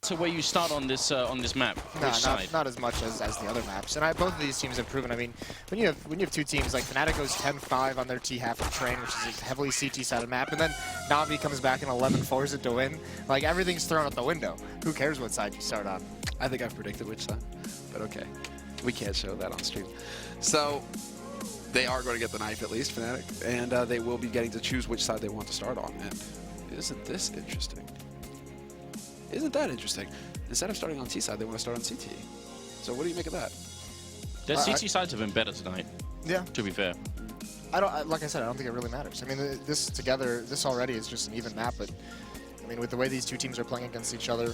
to where you start on this map? No, not as much as the other maps. And both of these teams have proven. I mean, when you have two teams like Fnatic goes 10-5 on their T half of Train, which is a heavily CT sided map, and then Na'Vi comes back and 11-4s it to win. Like everything's thrown out the window. Who cares what side you start on? I think I've predicted which side, but okay, we can't show that on stream. So they are going to get the knife at least, Fnatic, and they will be getting to choose which side they want to start on. And isn't this interesting? Isn't that interesting? Instead of starting on T side, they want to start on CT. So what do you make of that? Their CT sides have been better tonight. Yeah. To be fair. Like I said, I don't think it really matters. I mean, this already is just an even map, but I mean, with the way these two teams are playing against each other,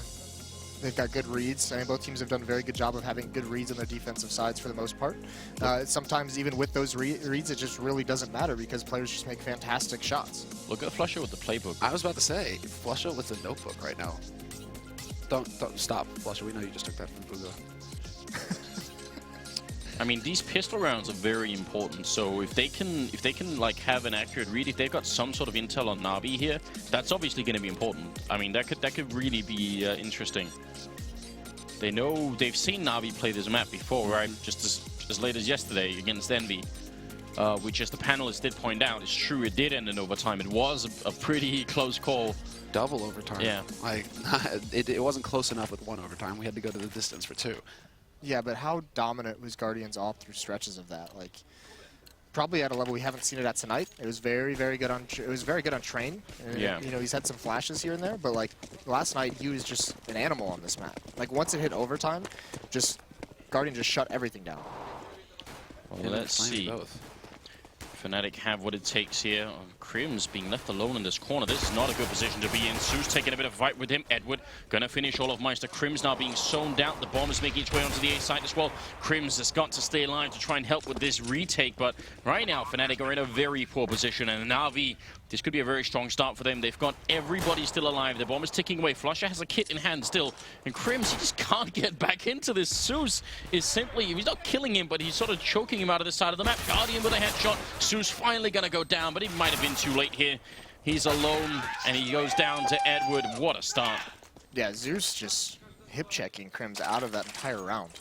they've got good reads. I mean, both teams have done a very good job of having good reads on their defensive sides for the most part. Sometimes even with those reads, it just really doesn't matter because players just make fantastic shots. Look at Flusher with the playbook. I was about to say, Flusher with the notebook right now. Don't stop, Flusher. We know you just took that from Booga. I mean, these pistol rounds are very important. So if they can like have an accurate read, if they've got some sort of intel on Na'Vi here, that's obviously going to be important. I mean, that could really be interesting. They've seen Na'Vi play this map before, right? Just as late as yesterday against Envy, which, as the panelists did point out, is true. It did end in overtime. It was a pretty close call. Double overtime. Yeah. Like it wasn't close enough with one overtime. We had to go to the distance for two. Yeah, but how dominant was Guardians all through stretches of that? Like, probably at a level we haven't seen it at tonight. It was very, very good on. It was very good on Train. Yeah. You know, he's had some flashes here and there, but like last night he was just an animal on this map. Like once it hit overtime, Guardian just shut everything down. Well, let's see. Both. Fnatic have what it takes here. Crims being left alone in this corner. This is not a good position to be in. Zeus taking a bit of a fight with him. Edward gonna finish all of Meister. Crims now being zoned out. The bomb is making its way onto the A side as well. Crims has got to stay alive to try and help with this retake, but right now Fnatic are in a very poor position, and Na'Vi, this could be a very strong start for them. They've got everybody still alive. The bomb is ticking away. Flusher has a kit in hand still, and Crims, he just can't get back into this. Zeus is simply, he's not killing him, but he's sort of choking him out of the side of the map. Guardian with a headshot. Zeus finally gonna go down, but he might have been too late here. He's alone, and he goes down to Edward. What a start. Yeah, Zeus just hip-checking Crims out of that entire round.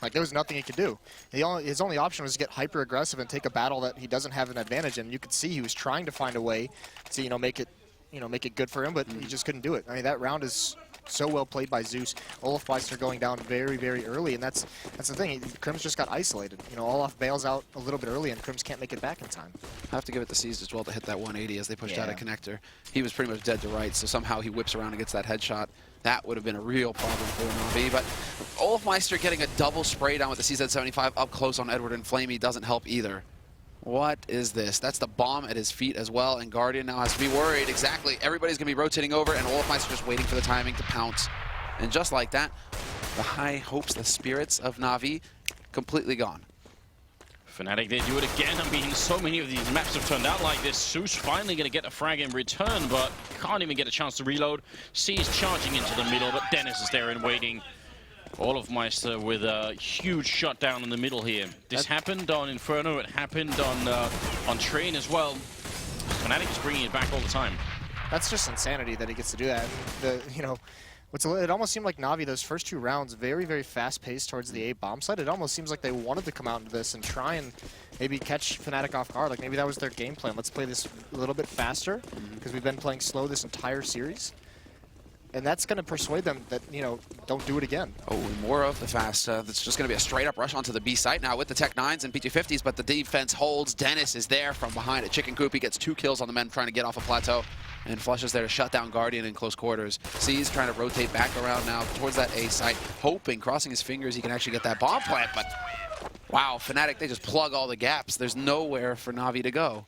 Like, there was nothing he could do. His only option was to get hyper-aggressive and take a battle that he doesn't have an advantage in. You could see he was trying to find a way to, make it good for him, but he just couldn't do it. I mean, that round is so well played by Zeus. Olaf Meister going down very, very early, and that's the thing. Crims just got isolated. Olaf bails out a little bit early, and Crims can't make it back in time. I have to give it to Seized as well to hit that 180 as they pushed out a connector. He was pretty much dead to rights, so somehow he whips around and gets that headshot. That would have been a real problem for Na'Vi, but Olaf Meister getting a double spray down with the CZ75 up close on Edward and Flamey doesn't help either. What is this? That's the bomb at his feet as well, and Guardian now has to be worried. Exactly. Everybody's going to be rotating over, and Olaf Meister just waiting for the timing to pounce. And just like that, the high hopes, the spirits of Na'Vi, completely gone. Fnatic, they do it again. I mean, so many of these maps have turned out like this. Zeus finally going to get a frag in return, but can't even get a chance to reload. Sees charging into the middle, but Dennis is there and waiting. Olaf Meister with a huge shutdown in the middle here. This happened on Inferno. It happened on Train as well. Fnatic is bringing it back all the time. That's just insanity that he gets to do that. It almost seemed like Na'Vi, those first two rounds, very, very fast-paced towards the A bomb site. It almost seems like they wanted to come out into this and try and maybe catch Fnatic off guard. Like maybe that was their game plan. Let's play this a little bit faster because we've been playing slow this entire series. And that's going to persuade them that, don't do it again. Oh, more of the fast. It's just going to be a straight-up rush onto the B site now with the Tech 9s and PT50s, but the defense holds. Dennis is there from behind a chicken coop. He gets 2 kills on the men trying to get off a plateau. And Flush is there to shut down Guardian in close quarters. C's trying to rotate back around now towards that A site, hoping, crossing his fingers, he can actually get that bomb plant. But, wow, Fnatic, they just plug all the gaps. There's nowhere for Na'Vi to go.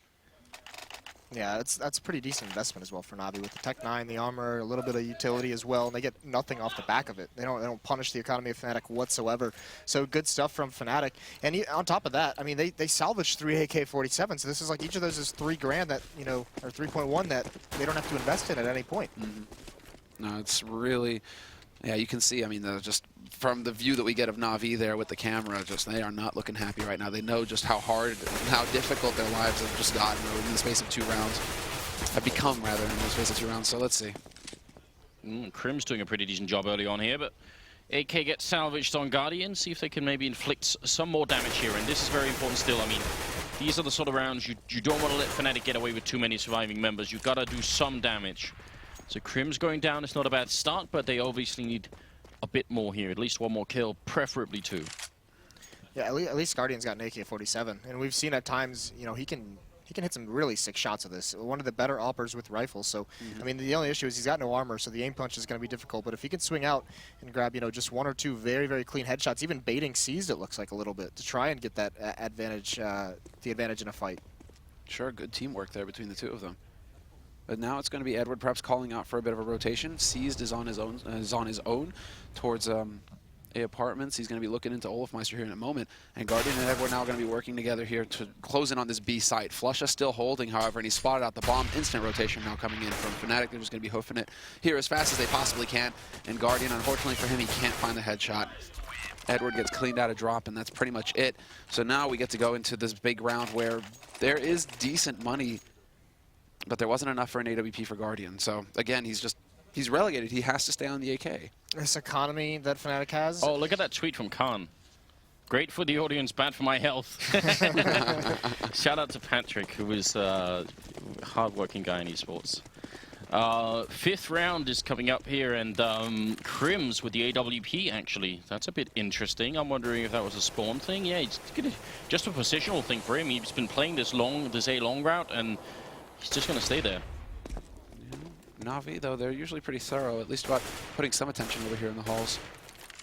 Yeah, that's a pretty decent investment as well for Na'Vi with the Tech 9, the armor, a little bit of utility as well, and they get nothing off the back of it. They don't punish the economy of Fnatic whatsoever. So good stuff from Fnatic. And on top of that, I mean, they salvaged 3 AK-47, so this is like each of those is $3,000 that, or 3.1 that they don't have to invest in at any point. No, it's really, yeah, you can see, I mean, just from the view that we get of Na'Vi there with the camera, they are not looking happy right now. They know just how hard and how difficult their lives have just gotten in the space of 2 rounds. Have become, rather, in the space of 2 rounds. So let's see. Crim's doing a pretty decent job early on here, but AK gets salvaged on Guardian. See if they can maybe inflict some more damage here, and this is very important still. I mean, these are the sort of rounds you don't want to let Fnatic get away with too many surviving members. You've got to do some damage. So Crim's going down. It's not a bad start, but they obviously need a bit more here. At least one more kill, preferably 2. Yeah, at least Guardian's got an AK-47, and we've seen at times, you know, he can hit some really sick shots of this. One of the better uppers with rifles. So, I mean, the only issue is he's got no armor, so the aim punch is going to be difficult. But if he can swing out and grab, you know, just 1 or 2 very, very clean headshots, even baiting Seized, it looks like a little bit, to try and get that advantage, the advantage in a fight. Sure, good teamwork there between the two of them. But now it's going to be Edward perhaps calling out for a bit of a rotation. Seized is on his own, towards A Apartments. He's going to be looking into Olafmeister here in a moment. And Guardian and Edward now going to be working together here to close in on this B site. Flusha still holding, however, and he spotted out the bomb. Instant rotation now coming in from Fnatic. They're just going to be hoofing it here as fast as they possibly can. And Guardian, unfortunately for him, he can't find the headshot. Edward gets cleaned out of drop, and that's pretty much it. So now we get to go into this big round where there is decent money, but there wasn't enough for an AWP for Guardian. So again, he's relegated. He has to stay on the AK. This economy that Fnatic has. Oh, look at that tweet from Khan. Great for the audience, bad for my health. Shout out to Patrick, who is a hard-working guy in esports. 5th round is coming up here, and Crims with the AWP, actually. That's a bit interesting. I'm wondering if that was a spawn thing. Yeah, it's just a positional thing for him. He's been playing this A long route, and he's just going to stay there. Na'Vi, though, they're usually pretty thorough, at least about putting some attention over here in the halls.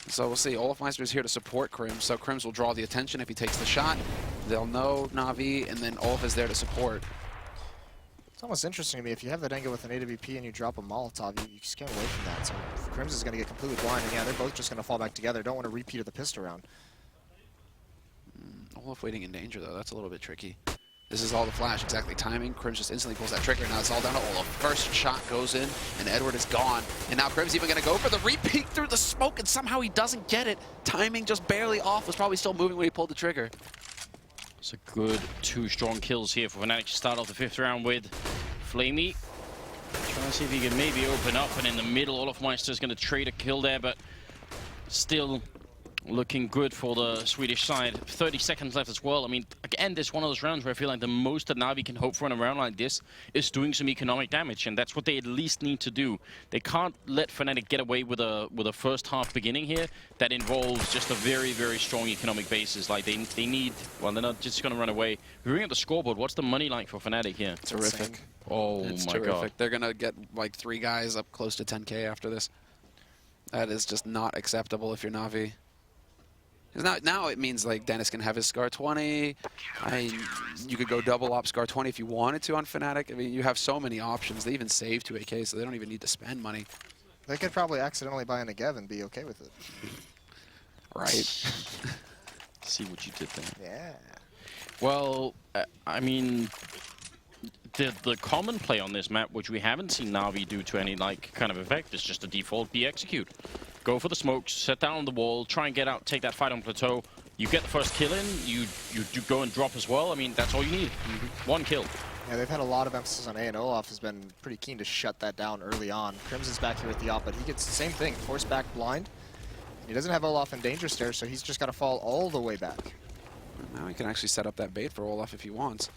So we'll see. Olafmeister is here to support Crims, so Crims will draw the attention if he takes the shot. They'll know Na'Vi, and then Olaf is there to support. It's almost interesting to me, if you have that angle with an AWP and you drop a Molotov, you just get away from that. So Crims is going to get completely blind, and yeah, they're both just going to fall back together. Don't want to repeat of the pistol round. Olaf waiting in danger, though. That's a little bit tricky. This is all the flash, exactly timing. Crims just instantly pulls that trigger. Now it's all down to Olaf. First shot goes in, and Edward is gone. And now Crims even going to go for the repeat through the smoke, and somehow he doesn't get it. Timing just barely off. Was probably still moving when he pulled the trigger. It's a good 2 strong kills here for Fnatic to start off the 5th round with. Flamey trying to see if he can maybe open up, and in the middle, Olafmeister's going to trade a kill there, but still looking good for the Swedish side. 30 seconds left as well. I mean, again, this is one of those rounds where I feel like the most that Na'Vi can hope for in a round like this is doing some economic damage, and that's what they at least need to do. They can't let Fnatic get away with a first half beginning here that involves just a very, very strong economic basis. Like, they need, well, they're not just going to run away. Looking at the scoreboard, what's the money like for Fnatic here? Terrific. Oh, it's my terrific. God. They're going to get like 3 guys up close to 10K after this. That is just not acceptable if you're Na'Vi. Now it means like Dennis can have his Scar 20. You could go double op Scar 20 if you wanted to on Fnatic. I mean, you have so many options. They even save 2 AK, so they don't even need to spend money. They could probably accidentally buy a Negev and be okay with it. Right. See what you did there. Yeah. Well, I mean, the common play on this map, which we haven't seen Na'Vi do to any like kind of effect, is just a default B execute. Go for the smokes, set down on the wall, try and get out, take that fight on plateau. You get the first kill in, you do go and drop as well. I mean, that's all you need. 1 kill. Yeah, they've had a lot of emphasis on A, and Olaf has been pretty keen to shut that down early on. Crimson's back here with the op, but he gets the same thing, forced back blind. And he doesn't have Olaf in danger stairs, so he's just got to fall all the way back. Now he can actually set up that bait for Olaf if he wants.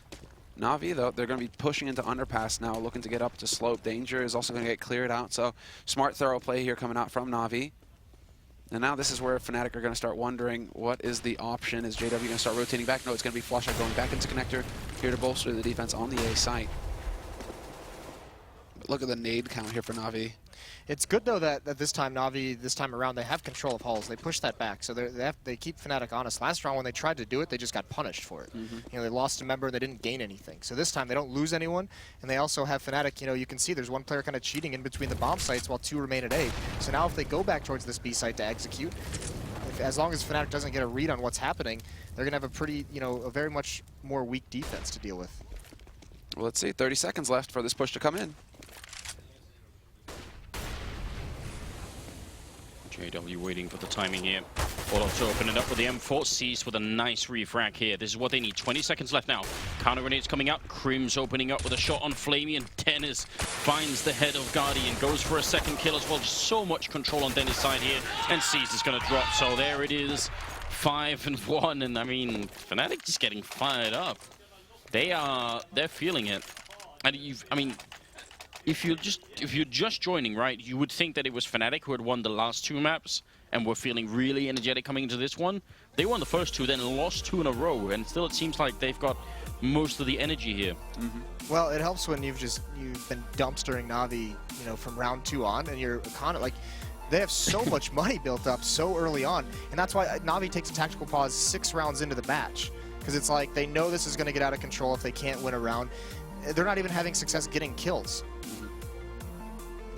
Na'Vi, though, they're going to be pushing into underpass now, looking to get up to slope. Danger is also going to get cleared out, so smart, thorough play here coming out from Na'Vi. And now this is where Fnatic are going to start wondering, what is the option? Is JW going to start rotating back? No, it's going to be Flusha going back into connector here to bolster the defense on the A site. But look at the nade count here for Na'Vi. It's good, though, that this time Na'Vi, this time around, they have control of halls. They push that back, so they keep Fnatic honest. Last round, when they tried to do it, they just got punished for it. You know, they lost a member, they didn't gain anything. So this time, they don't lose anyone, and they also have Fnatic, you know, you can see there's one player kind of cheating in between the bomb sites while 2 remain at A. So now if they go back towards this B site to execute, as long as Fnatic doesn't get a read on what's happening, they're going to have a pretty, you know, a very much more weak defense to deal with. Well, let's see, 30 seconds left for this push to come in. JW waiting for the timing here. Olaf to open it up with the M4. Seized with a nice refrag here. This is what they need. 20 seconds left now. Counter grenades coming up. Crims opening up with a shot on Flamey, and Dennis finds the head of Guardian. Goes for a second kill as well. Just so much control on Dennis' side here. And Seized is going to drop. So there it is. 5-1. And I mean, Fnatic just getting fired up. They're feeling it. And if you're just joining, right, you would think that it was Fnatic who had won the last 2 maps and were feeling really energetic coming into this one. They won the first 2, then lost 2 in a row, and still it seems like they've got most of the energy here. Well, it helps when you've been dumpstering Na'Vi, from round 2 on, and you're like, they have so much money built up so early on, and that's why Na'Vi takes a tactical pause 6 rounds into the match, because it's like they know this is going to get out of control if they can't win a round. They're not even having success getting kills.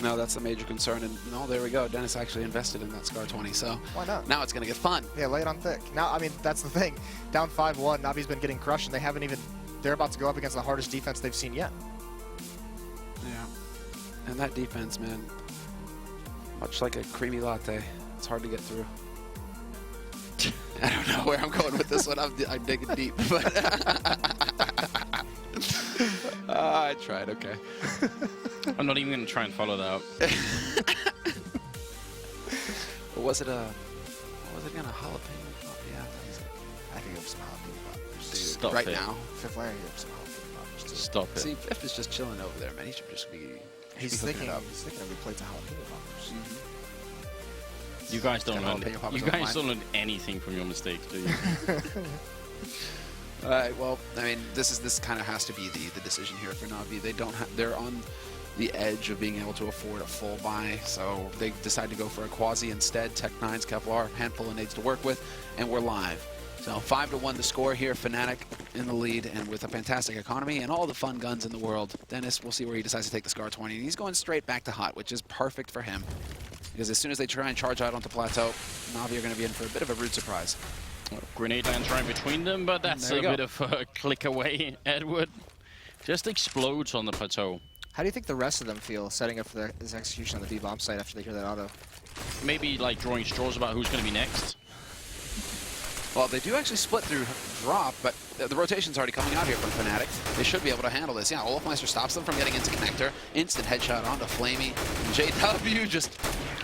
No, that's a major concern, and no, there we go. Dennis actually invested in that Scar 20, so why not? Now it's going to get fun. Yeah, lay it on thick. Now, I mean, that's the thing. Down 5-1, Na'Vi's been getting crushed, and they're about to go up against the hardest defense they've seen yet. Yeah, and that defense, man, much like a creamy latte, it's hard to get through. I don't know where I'm going with this one. I'm digging deep, but I tried. Okay. I'm not even going to try and follow that up. Was it again? A jalapeno pop? Yeah. I could give him some jalapeno poppers. Dude, Stop right it. now. Fifth layer, give him some jalapeno poppers. Too. Stop it. See, Fifth is just chilling over there, man. He should just be. He's thinking of plates of jalapeno poppers. You guys don't learn. jalapeno poppers You on guys mine. don't learn anything from your mistakes, do you? All right. Well, I mean, this kind of has to be the decision here for Na'Vi. They're on the edge of being able to afford a full buy, so they decide to go for a Quasi instead. Tech-9's Kevlar, handful of nades to work with, and we're live. So 5-1 to score here. Fnatic in the lead, and with a fantastic economy and all the fun guns in the world. Dennis, we'll see where he decides to take the Scar 20, and he's going straight back to hot, which is perfect for him, because as soon as they try and charge out onto plateau, Na'Vi are going to be in for a bit of a rude surprise. Well, grenade lands right between them, but that's a bit of a click away. Edward just explodes on the plateau. How do you think the rest of them feel setting up for his execution on the B-bomb site after they hear that auto? Maybe like drawing straws about who's going to be next. Well, they do actually split through drop, but the rotation's already coming out here from Fnatic. They should be able to handle this. Yeah, Olafmeister stops them from getting into connector. Instant headshot onto Flamey. JW just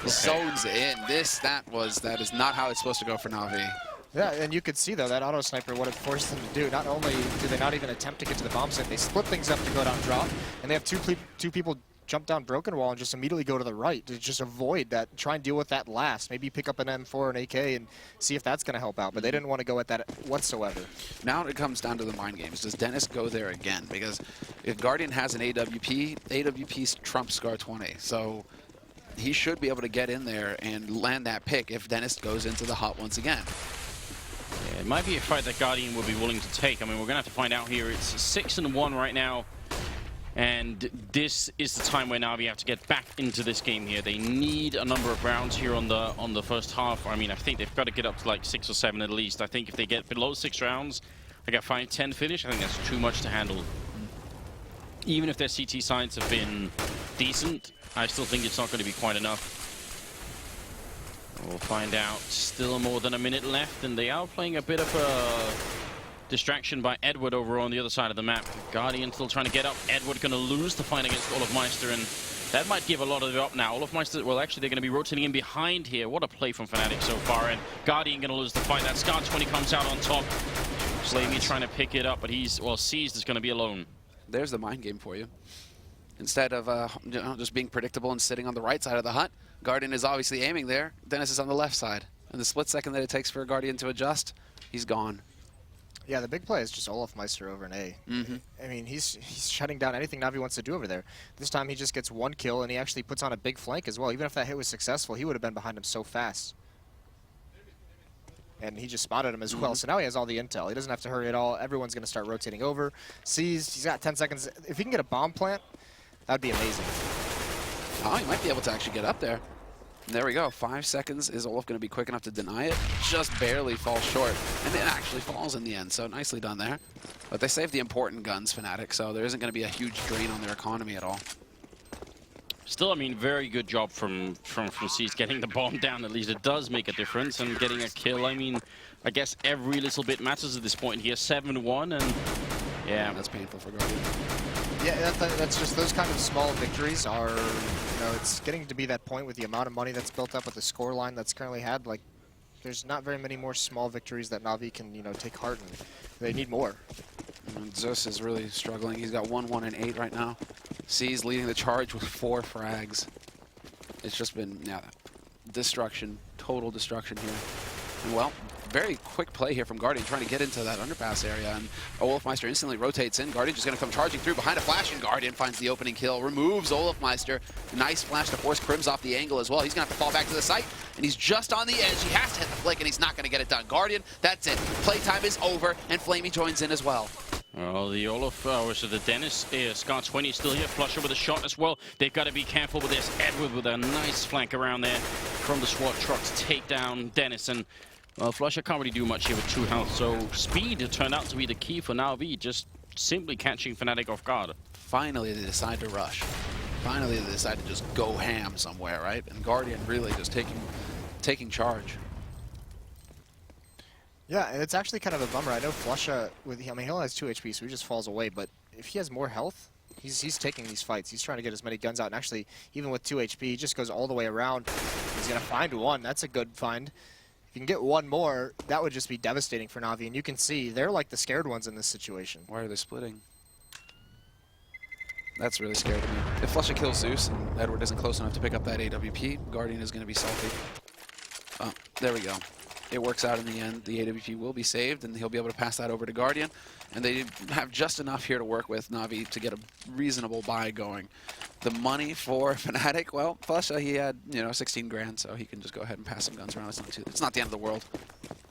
zones in. That is not how it's supposed to go for Na'Vi. Yeah, and you could see, though, that auto sniper, what it forced them to do. Not only do they not even attempt to get to the bomb site, they split things up to go down drop, and they have two people jump down broken wall and just immediately go to the right to just avoid that, try and deal with that last. Maybe pick up an M4 or an AK and see if that's going to help out, but they didn't want to go at that whatsoever. Now it comes down to the mind games. Does Dennis go there again? Because if Guardian has an AWP trumps Scar 20, so he should be able to get in there and land that pick if Dennis goes into the hot once again. Yeah, it might be a fight that Guardian will be willing to take. I mean, we're going to have to find out here. It's 6-1 right now. And this is the time where Na'Vi have to get back into this game here. They need a number of rounds here on the first half. I mean, I think they've got to get up to like 6 or 7 at least. I think if they get below 6 rounds, like a 5-10 finish, I think that's too much to handle. Even if their CT sides have been decent, I still think it's not going to be quite enough. We'll find out. Still more than a minute left, and they are playing a bit of a distraction by Edward over on the other side of the map. Guardian still trying to get up. Edward going to lose the fight against Olafmeister, and that might give a lot of it up now. Olafmeister, well, actually, they're going to be rotating in behind here. What a play from Fnatic so far, and Guardian going to lose the fight. That Scar 20 comes out on top. Flamey trying to pick it up, but Seized is going to be alone. There's the mind game for you. Instead of just being predictable and sitting on the right side of the hut, Guardian is obviously aiming there. Dennis is on the left side. And the split second that it takes for a Guardian to adjust, he's gone. Yeah, the big play is just Olafmeister over an A. I mean, he's shutting down anything Na'Vi wants to do over there. This time he just gets 1 kill, and he actually puts on a big flank as well. Even if that hit was successful, he would have been behind him so fast. And he just spotted him as well, so now he has all the intel. He doesn't have to hurry at all. Everyone's going to start rotating over. Seized, he's got 10 seconds. If he can get a bomb plant, that'd be amazing. Oh, he might be able to actually get up there. And there we go. 5 seconds. Is Olaf going to be quick enough to deny it? Just barely falls short. And it actually falls in the end, so nicely done there. But they saved the important guns, Fnatic, so there isn't going to be a huge drain on their economy at all. Still, I mean, very good job from C's getting the bomb down. At least it does make a difference, and getting a kill. I mean, I guess every little bit matters at this point here. 7-1, and yeah, that's painful for Guardian. Yeah, that's just those kind of small victories are, you know, it's getting to be that point with the amount of money that's built up with the score line that's currently had. Like, there's not very many more small victories that Na'Vi can, you know, take heart in. They need more. And Zeus is really struggling. He's got 1, 1, and 8 right now. C's leading the charge with 4 frags. It's just been, yeah, destruction, total destruction here. And well, very quick play here from Guardian, trying to get into that underpass area, and Olofmeister instantly rotates in. Guardian just going to come charging through behind a flash, and Guardian finds the opening kill, removes Olofmeister. Nice flash to force Crims off the angle as well. He's going to have to fall back to the site, and he's just on the edge. He has to hit the flick, and he's not going to get it done. Guardian, that's it. Playtime is over, and Flamey joins in as well. Well, the so the Dennis Scar 20 still here. Flusher with a shot as well. They've got to be careful with this. Edward with a nice flank around there from the SWAT trucks. Take down Dennis, and well, Flusher can't really do much here with 2 health. So speed turned out to be the key for Na'Vi, just simply catching Fnatic off guard. Finally, they decide to rush. Finally, they decide to just go ham somewhere, right? And Guardian really just taking charge. Yeah, and it's actually kind of a bummer. I know Flusha, I mean, he only has 2 HP, so he just falls away. But if he has more health, he's taking these fights. He's trying to get as many guns out. And actually, even with 2 HP, he just goes all the way around. He's going to find 1. That's a good find. If you can get 1 more, that would just be devastating for Na'Vi. And you can see, they're like the scared ones in this situation. Why are they splitting? That's really scary to me. If Flusha kills Zeus and Edward isn't close enough to pick up that AWP, Guardian is going to be salty. Oh, there we go. It works out in the end. The AWP will be saved, and he'll be able to pass that over to Guardian. And they have just enough here to work with Na'Vi to get a reasonable buy going. The money for Fnatic, well, Flusha, he had, you know, 16 grand, so he can just go ahead and pass some guns around. It's not the end of the world.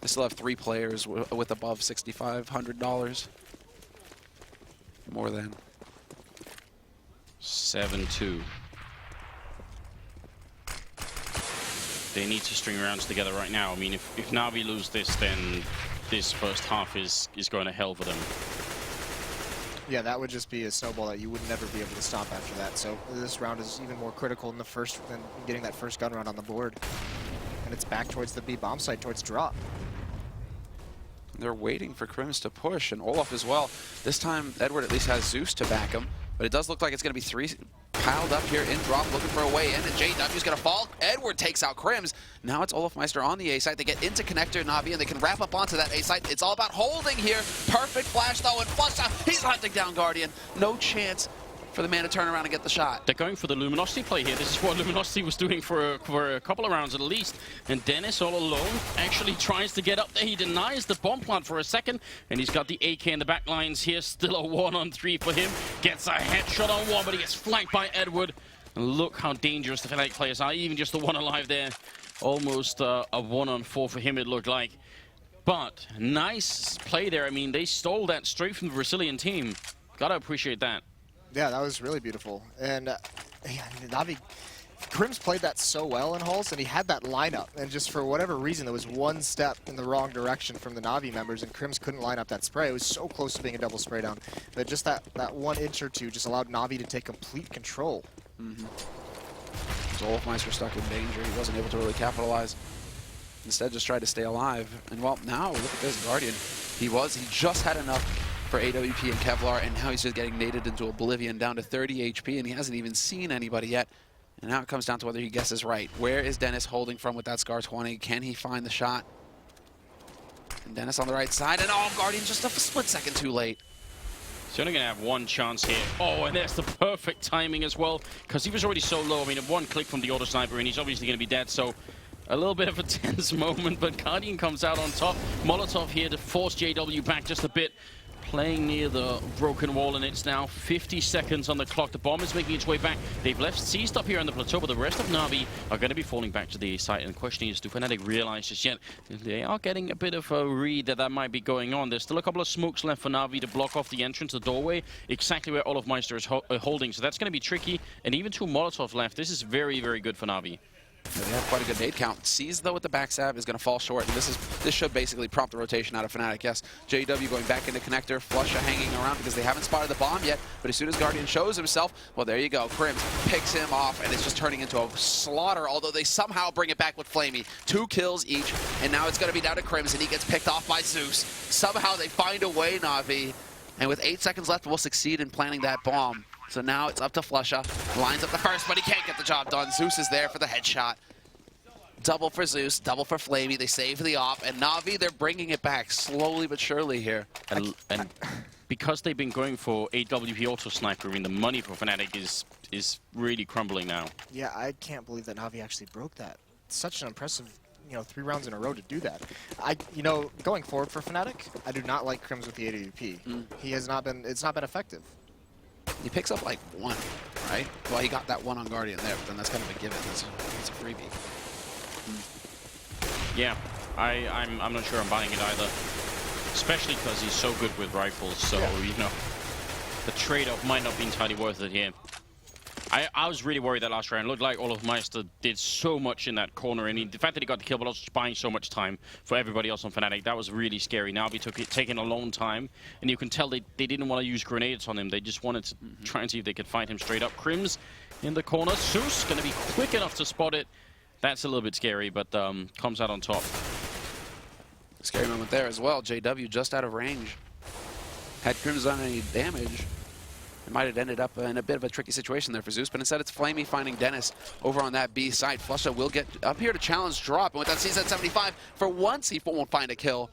They still have 3 players with above $6,500. More than. 7-2. They need to string rounds together right now. I mean, if Na'Vi lose this, then this first half is going to hell for them. Yeah, that would just be a snowball that you would never be able to stop after that. So this round is even more critical than getting that first gun round on the board. And it's back towards the B bomb site, towards drop. They're waiting for Crims to push, and Olaf as well. This time, Edward at least has Zeus to back him, but it does look like it's going to be 3 piled up here in drop, looking for a way in, and JW's going to fall. Edward takes out Crims. Now it's Olofmeister on the A site. They get into connector Na'Vi, and they can wrap up onto that A site. It's all about holding here. Perfect flash, though, and Flusha, he's hunting down Guardian. No chance for the man to turn around and get the shot. They're going for the Luminosity play here. This is what Luminosity was doing for a couple of rounds at least. And Dennis, all alone, actually tries to get up there. He denies the bomb plant for a second, and he's got the AK in the back lines here. Still a 1-on-3 for him. Gets a headshot on 1, but he gets flanked by Edward. And look how dangerous the Fnatic players are. Even just the 1 alive there. Almost a 1-on-4 for him, it looked like. But nice play there. I mean, they stole that straight from the Brazilian team. Gotta appreciate that. Yeah, that was really beautiful. And Na'Vi, Crims played that so well in Halls, and he had that lineup. And just for whatever reason, there was 1 step in the wrong direction from the Na'Vi members, and Crims couldn't line up that spray. It was so close to being a double spray down. But just that 1 inch or 2 just allowed Na'Vi to take complete control. So Olofmeister stuck in danger. He wasn't able to really capitalize. Instead, just tried to stay alive. And well, now look at this Guardian. He just had enough for AWP and Kevlar, and now he's just getting naded into oblivion, down to 30 HP, and he hasn't even seen anybody yet. And now it comes down to whether he guesses right. Where is Dennis holding from with that Scar 20? Can he find the shot? And Dennis on the right side, and oh, Guardian just a split second too late. He's only going to have 1 chance here. Oh, and there's the perfect timing as well, because he was already so low. I mean, 1 click from the auto sniper, and he's obviously going to be dead, so a little bit of a tense moment, but Guardian comes out on top. Molotov here to force JW back just a bit. Playing near the broken wall, and it's now 50 seconds on the clock. The bomb is making its way back. They've left C up here on the plateau, but the rest of Na'Vi are going to be falling back to the site. And the question is, do Fnatic realize just yet? They are getting a bit of a read that might be going on. There's still a couple of smokes left for Na'Vi to block off the entrance, the doorway, exactly where Olofmeister is holding. So that's going to be tricky. And even 2 Molotov left. This is very, very good for Na'Vi. They have quite a good nade count. Sees, though, with the backstab is going to fall short, and this should basically prompt the rotation out of Fnatic. Yes, JW going back into connector, Flusha hanging around because they haven't spotted the bomb yet, but as soon as Guardian shows himself, well, there you go. Crims picks him off, and it's just turning into a slaughter, although they somehow bring it back with Flamey. 2 kills each, and now it's going to be down to Crims, and he gets picked off by Zeus. Somehow they find a way, Na'Vi, and with 8 seconds left, will succeed in planting that bomb. So now it's up to Flusha. Lines up the first, but he can't get the job done. Zeus is there for the headshot. Double for Zeus, double for Flamey. They save the op, and Na'Vi, they're bringing it back slowly but surely here. And because they've been going for AWP auto sniper, I mean, the money for Fnatic is really crumbling now. Yeah, I can't believe that Na'Vi actually broke that. It's such an impressive, 3 rounds in a row to do that. Going forward for Fnatic, I do not like Crims with the AWP. He has not been, it's not been effective. He picks up like 1, right? Well, he got that 1 on Guardian there, but then that's kind of a given. It's a freebie. Yeah, I'm not sure I'm buying it either. Especially because he's so good with rifles, so, the trade-off might not be entirely worth it here. I was really worried that last round. It looked like Olofmeister did so much in that corner, and the fact that he got the kill, but also buying so much time for everybody else on Fnatic, that was really scary. Now he taking a long time, and you can tell they didn't want to use grenades on him. They just wanted to try and see if they could fight him straight up. Crims in the corner. Zeus going to be quick enough to spot it. That's a little bit scary, but comes out on top. Scary moment there as well. JW just out of range. Had Crims done any damage, it might have ended up in a bit of a tricky situation there for Zeus, but instead it's Flamey finding Dennis over on that B side. Flusha will get up here to challenge drop, and with that CZ75, for once he won't find a kill.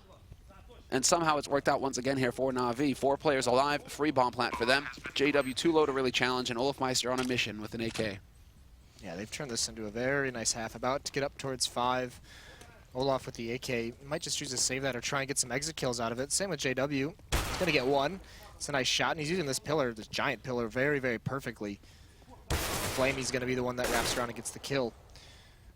And somehow it's worked out once again here for Na'Vi. 4 players alive, free bomb plant for them. JW too low to really challenge, and Olofmeister on a mission with an AK. Yeah, they've turned this into a very nice half. About to get up towards 5. Olaf with the AK might just choose to save that or try and get some exit kills out of it. Same with JW. He's going to get 1. It's a nice shot, and he's using this pillar, this giant pillar, very, very perfectly. Flamey's going to be the one that wraps around and gets the kill.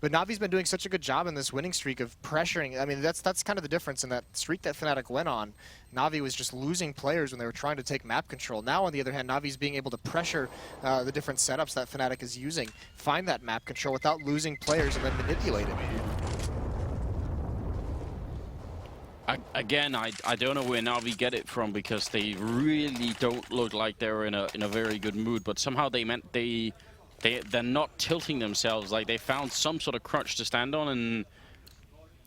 But Na'Vi's been doing such a good job in this winning streak of pressuring. I mean, that's kind of the difference in that streak that Fnatic went on. Na'Vi was just losing players when they were trying to take map control. Now, on the other hand, Na'Vi's being able to pressure the different setups that Fnatic is using, find that map control without losing players and then manipulate it. Again, I don't know where Na'Vi get it from, because they really don't look like they're in a very good mood. But somehow they're not tilting themselves. Like, they found some sort of crutch to stand on, and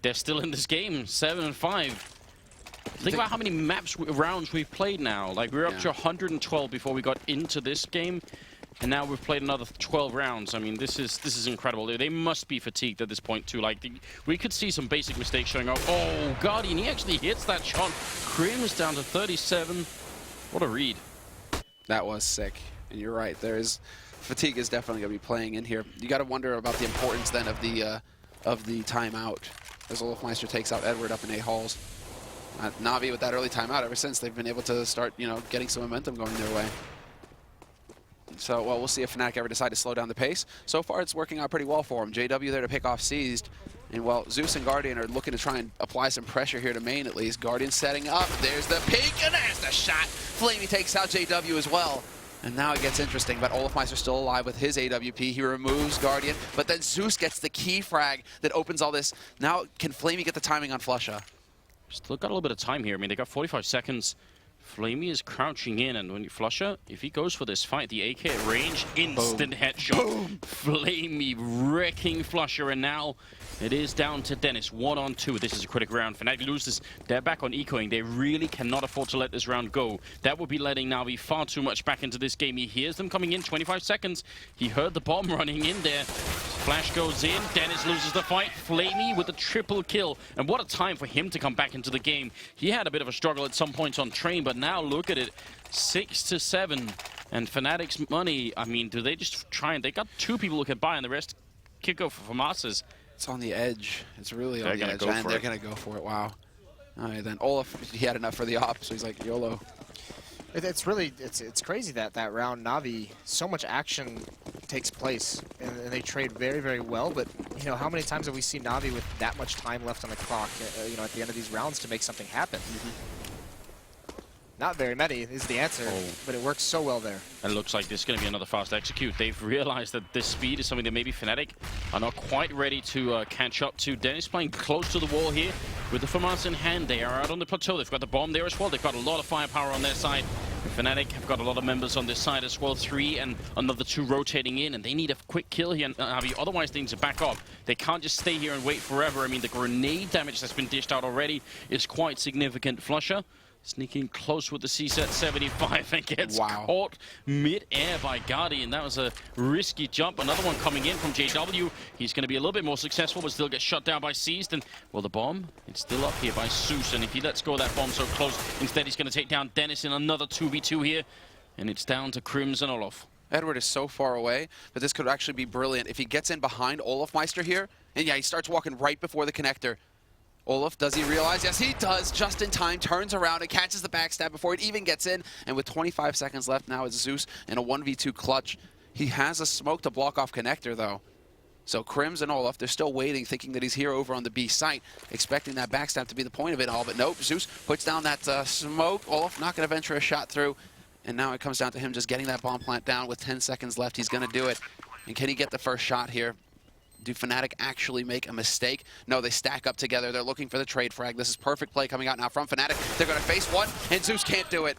they're still in this game, 7-5. Think about how many rounds we've played now. Like, we're up to 112 before we got into this game, and now we've played another 12 rounds. I mean, this is incredible. They must be fatigued at this point too. Like, we could see some basic mistakes showing up. Oh, Guardian, he actually hits that shot. Crims down to 37. What a read. That was sick, and you're right. Fatigue is definitely going to be playing in here. You got to wonder about the importance then of the timeout, as Olofmeister takes out Edward up in A halls. Na'Vi with that early timeout, ever since they've been able to start, getting some momentum going their way. So, well, we'll see if Fnatic ever decide to slow down the pace. So far, it's working out pretty well for him. JW there to pick off Seized. And, well, Zeus and Guardian are looking to try and apply some pressure here to main, at least. Guardian setting up. There's the peek, and there's the shot. Flamey takes out JW as well. And now it gets interesting, but Olofmeister's still alive with his AWP. He removes Guardian, but then Zeus gets the key frag that opens all this. Now, can Flamey get the timing on Flusha? Still got a little bit of time here. I mean, they got 45 seconds. Flamey is crouching in, and when you Flusha, if he goes for this fight, the AK at range, instant headshot. Boom. Flamey wrecking Flusha, and now it is down to Dennis, 1-on-2. This is a critical round. Fnatic loses. They're back on ecoing. They really cannot afford to let this round go. That would be letting Na'Vi far too much back into this game. He hears them coming in, 25 seconds. He heard the bomb running in there. Flash goes in. Dennis loses the fight. Flamey with a triple kill. And what a time for him to come back into the game. He had a bit of a struggle at some points on train, but now look at it. 6-7. And Fnatic's money, I mean, do they just try and... They got 2 people who can buy, and the rest could go for FAMASas. It's on the edge. It's really on the edge, and they're going to go for it. Wow. All right, then Olaf, he had enough for the op, so he's like, YOLO. It's really, it's crazy that round Na'Vi, so much action takes place, and they trade very, very well, but, how many times have we seen Na'Vi with that much time left on the clock, at the end of these rounds to make something happen? Not very many is the answer, but it works so well there. And it looks like this is going to be another fast execute. They've realized that this speed is something that maybe Fnatic are not quite ready to catch up to. Dennis playing close to the wall here with the FAMAS in hand. They are out on the plateau. They've got the bomb there as well. They've got a lot of firepower on their side. Fnatic have got a lot of members on this side as well. 3 and another 2 rotating in, and they need a quick kill here. Otherwise, they need to back up. They can't just stay here and wait forever. I mean, the grenade damage that's been dished out already is quite significant. Flusher sneaking close with the CSET 75 and gets caught mid-air by Guardian. That was a risky jump. Another one coming in from JW. He's going to be a little bit more successful, but still gets shut down by Seized. And, well, the bomb, it's still up here by Zeus. And if he lets go of that bomb so close, instead he's going to take down Dennis in another 2v2 here. And it's down to Crims and Olaf. Edward is so far away, but this could actually be brilliant. If he gets in behind Olafmeister here, and yeah, he starts walking right before the connector. Olaf, does he realize? Yes, he does. Just in time, turns around and catches the backstab before it even gets in. And with 25 seconds left, now it's Zeus in a 1v2 clutch. He has a smoke to block off connector, though. So Crims and Olaf, they're still waiting, thinking that he's here over on the B site, expecting that backstab to be the point of it all. But nope, Zeus puts down that smoke. Olaf not going to venture a shot through. And now it comes down to him just getting that bomb plant down with 10 seconds left. He's going to do it. And can he get the first shot here? Do Fnatic actually make a mistake? No, they stack up together. They're looking for the trade frag. This is perfect play coming out now from Fnatic. They're going to face one, and Zeus can't do it.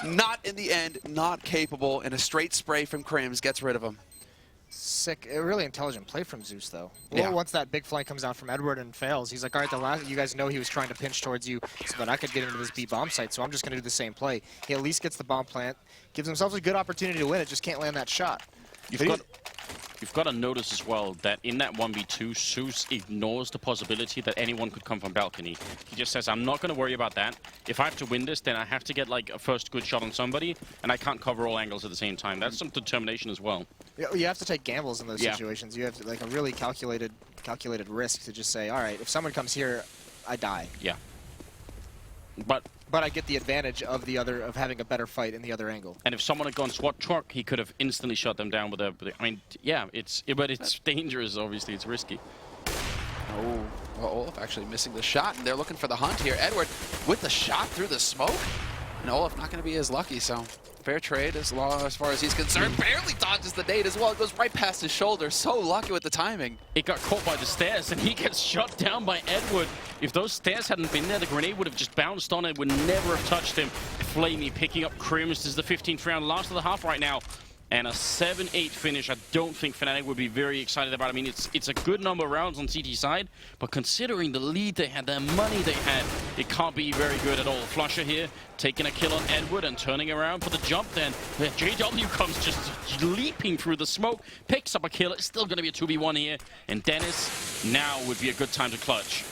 Not in the end, not capable, and a straight spray from Crims gets rid of him. Sick. A really intelligent play from Zeus, though. Well, once that big flank comes down from Edward and fails, he's like, all right, you guys know he was trying to pinch towards you so that I could get into this B bomb site, so I'm just going to do the same play. He at least gets the bomb plant, gives himself a good opportunity to win it, just can't land that shot. You've got to notice as well that in that 1v2, Zeus ignores the possibility that anyone could come from balcony. He just says, I'm not going to worry about that. If I have to win this, then I have to get like a first good shot on somebody, and I can't cover all angles at the same time. That's some determination as well. You have to take gambles in those situations. You have to, like a really calculated risk to just say, all right, if someone comes here, I die. Yeah. But I get the advantage of having a better fight in the other angle. And if someone had gone SWAT truck, he could have instantly shut them down with a. I mean, yeah, but it's dangerous. Obviously, it's risky. Oh, well, Olaf actually missing the shot, and they're looking for the hunt here. Edward with the shot through the smoke, and Olaf not going to be as lucky. So fair trade as far as he's concerned. Barely dodges the nade as well. It goes right past his shoulder. So lucky with the timing. It got caught by the stairs, and he gets shot down by Edward. If those stairs hadn't been there, the grenade would have just bounced on it, would never have touched him. Flamey picking up Crims. This is the 15th round, last of the half right now. And a 7-8 finish, I don't think Fnatic would be very excited about. I mean, it's a good number of rounds on CT side, but considering the lead they had, the money they had, it can't be very good at all. Flusher here, taking a kill on Edward and turning around for the jump then. JW comes just leaping through the smoke, picks up a kill. It's still going to be a 2v1 here. And Dennis, now would be a good time to clutch.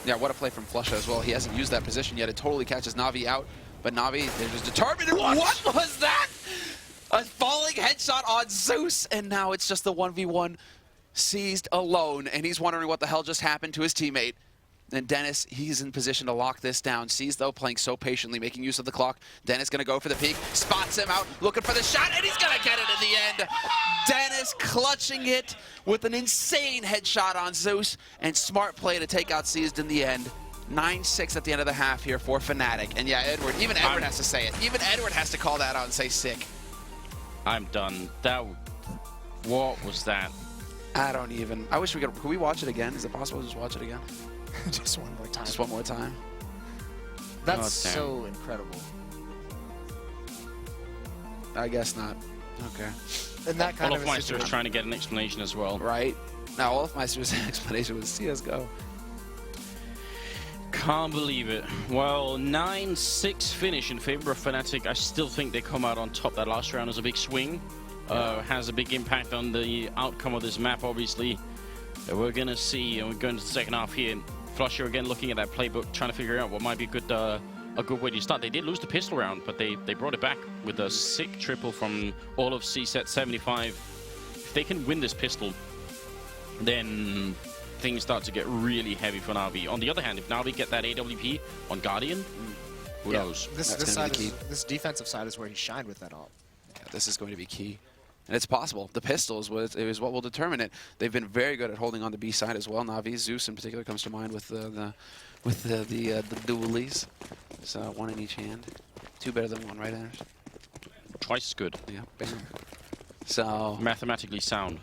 Yeah, what a play from Flusher as well. He hasn't used that position yet. It totally catches Na'Vi out, but Na'Vi, they're just determined. What was that? A falling headshot on Zeus, and now it's just the 1v1 Seized alone, and he's wondering what the hell just happened to his teammate. And Dennis, he's in position to lock this down. Seized, though, playing so patiently, making use of the clock. Dennis going to go for the peek, spots him out, looking for the shot, and he's going to get it in the end. Dennis clutching it with an insane headshot on Zeus, and smart play to take out Seized in the end. 9-6 at the end of the half here for Fnatic. And yeah, even Edward has to say it. Even Edward has to call that out and say sick. I'm done. What was that? I don't even. I wish we could we watch it again? Is it possible to just watch it again? Just one more time. Just one more time. That's so incredible. I guess not. Okay. And that kind of Olafmeister is trying to get an explanation as well. Right. Now Olafmeister's explanation was CSGO. Can't believe it. Well, 9-6 finish in favor of Fnatic. I still think they come out on top. That last round is a big swing. Has a big impact on the outcome of this map, obviously. We're going to see, and we're going to the second half here. Flusher again looking at that playbook, trying to figure out what might be a good way to start. They did lose the pistol round, but they brought it back with a sick triple from all of CSET 75. If they can win this pistol, then things start to get really heavy for Na'Vi. On the other hand, if Na'Vi get that AWP on Guardian, who knows? This defensive side is where he shined with that ult. Yeah, this is going to be key. And it's possible. The pistol is what will determine it. They've been very good at holding on the B side as well. Navi, Zeus in particular comes to mind with the dualies. So 1 in each hand. 2 better than 1, right, Anders? Twice as good. Yeah, bam. So Mathematically sound.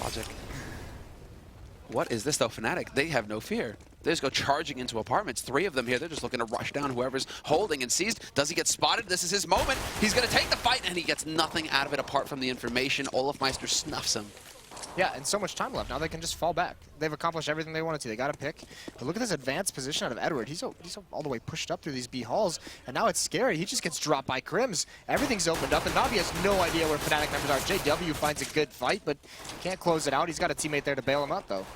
logic. What is this though, Fnatic? They have no fear. They just go charging into apartments. 3 of them here. They're just looking to rush down whoever's holding and seized. Does he get spotted? This is his moment. He's going to take the fight, and he gets nothing out of it apart from the information. Olafmeister snuffs him. Yeah, and so much time left. Now they can just fall back. They've accomplished everything they wanted to. They got a pick. But look at this advanced position out of Edward. He's all the way pushed up through these B halls, and now it's scary. He just gets dropped by Crims. Everything's opened up, and Navi has no idea where Fnatic members are. JW finds a good fight, but can't close it out. He's got a teammate there to bail him up, though.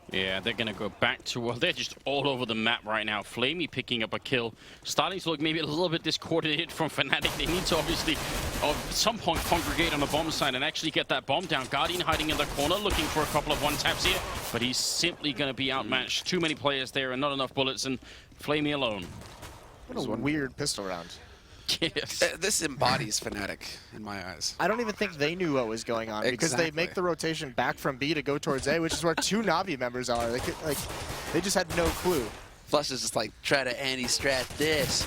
Yeah, they're going to go back to, well, they're just all over the map right now. Flamey picking up a kill. Starting to look maybe a little bit discoordinated from Fnatic. They need to obviously, at some point, congregate on the bomb side and actually get that bomb down. Guardian hiding in the corner, looking for a couple of one-taps here, but he's simply going to be outmatched. Too many players there and not enough bullets, and Flamey alone. What a weird pistol round. Yes. This embodies Fnatic in my eyes. I don't even think they knew what was going on because they make the rotation back from B to go towards A, which is where 2 Navi members are. They just had no clue. Flush is just like, try to anti-strat this.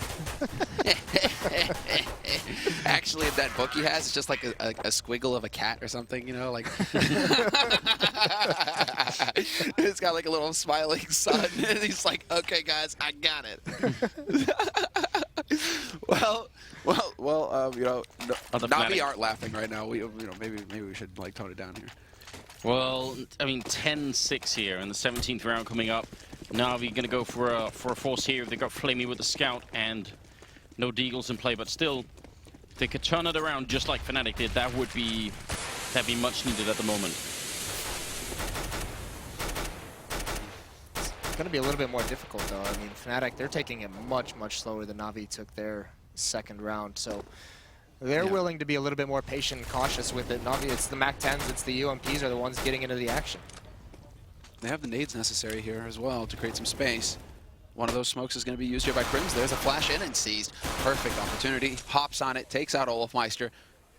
Actually, in that book he has, it's just like a squiggle of a cat or something, you know, like. It's got like a little smiling sun, and he's like, okay, guys, I got it. Well, you know, Navi aren't laughing right now. Maybe we should like tone it down here. Well, I mean, 10-6 here in the 17th round coming up. Navi going to go for a force here. They've got Flamey with the scout and no Deagles in play, but still, they could turn it around just like Fnatic did. That'd be much needed at the moment. It's going to be a little bit more difficult, though. I mean, Fnatic, they're taking it much, much slower than Navi took their second round, so they're willing to be a little bit more patient and cautious with it. Navi, it's the MAC-10s, it's the UMPs are the ones getting into the action. They have the nades necessary here as well to create some space. One of those smokes is going to be used here by Crims. There's a flash in and seized. Perfect opportunity. Hops on it, takes out Olafmeister,